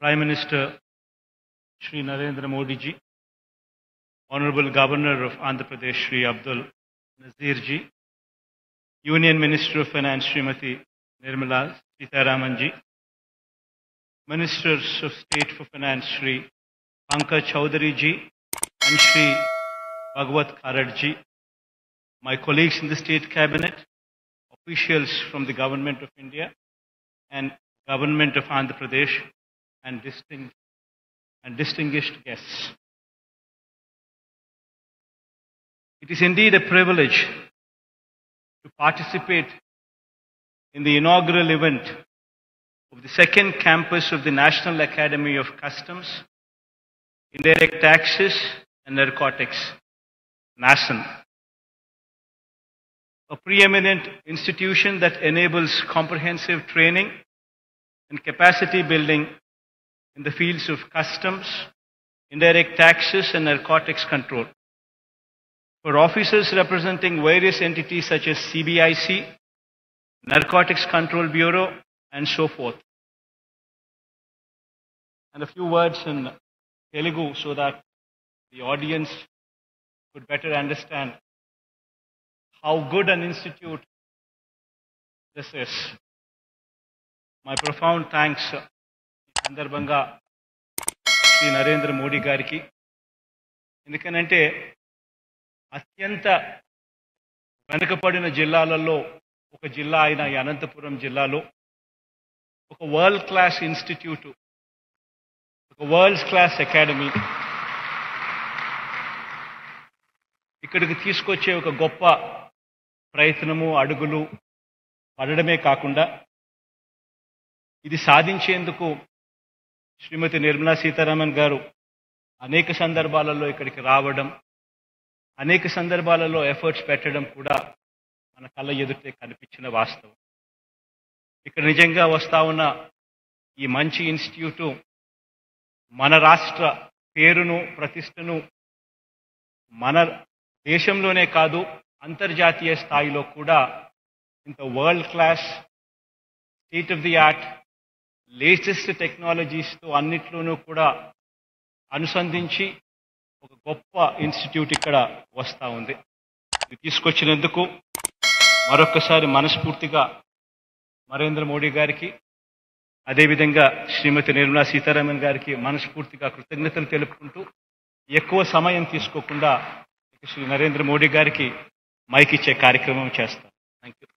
Prime Minister Shri Narendra Modi ji, Honorable Governor of Andhra Pradesh Shri Abdul Nazir ji, Union Minister of Finance Srimati Nirmala Sitharaman ji, Ministers of State for Finance Shri Pankaj Chaudhary ji and Shri Bhagwat Kharad ji, my colleagues in the State Cabinet, officials from the Government of India and Government of Andhra Pradesh, and distinguished guests. It is indeed a privilege to participate in the inaugural event of the second campus of the National Academy of Customs, Indirect Taxes and Narcotics, NACIN, a preeminent institution that enables comprehensive training and capacity building in the fields of customs, indirect taxes and narcotics control. For officers representing various entities such as CBIC, Narcotics Control Bureau and so forth. And a few words in Telugu so that the audience could better understand how good an institute this is. My profound thanks సందర్భంగా శ్రీ నరేంద్ర మోడీ గారికి. ఎందుకనంటే అత్యంత వెనుకబడిన జిల్లాలలో ఒక జిల్లా అయిన ఈ అనంతపురం జిల్లాలో ఒక వరల్డ్ క్లాస్ ఇన్స్టిట్యూట్, ఒక వరల్డ్ క్లాస్ అకాడమీ ఇక్కడికి తీసుకొచ్చే ఒక గొప్ప ప్రయత్నము, అడుగులు పడడమే కాకుండా ఇది సాధించేందుకు శ్రీమతి నిర్మలా సీతారామన్ గారు అనేక సందర్భాలలో ఇక్కడికి రావడం, అనేక సందర్భాలలో ఎఫర్ట్స్ పెట్టడం కూడా మన కళ్ళ ఎదుటే కనిపించిన వాస్తవం. ఇక్కడ నిజంగా వస్తా ఉన్న ఈ మంచి ఇన్స్టిట్యూటు మన రాష్ట్ర పేరును, ప్రతిష్టను మన దేశంలోనే కాదు అంతర్జాతీయ స్థాయిలో కూడా ఇంత world class, state of the art, latest టెక్నాలజీస్తో అన్నిట్లోనూ కూడా అనుసంధించి ఒక గొప్ప ఇన్స్టిట్యూట్ ఇక్కడ వస్తూ ఉంది. ఇది తీసుకొచ్చినందుకు మరొక్కసారి మనస్ఫూర్తిగా నరేంద్ర మోడీ గారికి, అదేవిధంగా శ్రీమతి నిర్మలా సీతారామన్ గారికి మనస్ఫూర్తిగా కృతజ్ఞతలు తెలుపుకుంటూ ఎక్కువ సమయం తీసుకోకుండా శ్రీ నరేంద్ర మోడీ గారికి మైక్ ఇచ్చే కార్యక్రమం చేస్తాం. Thank you.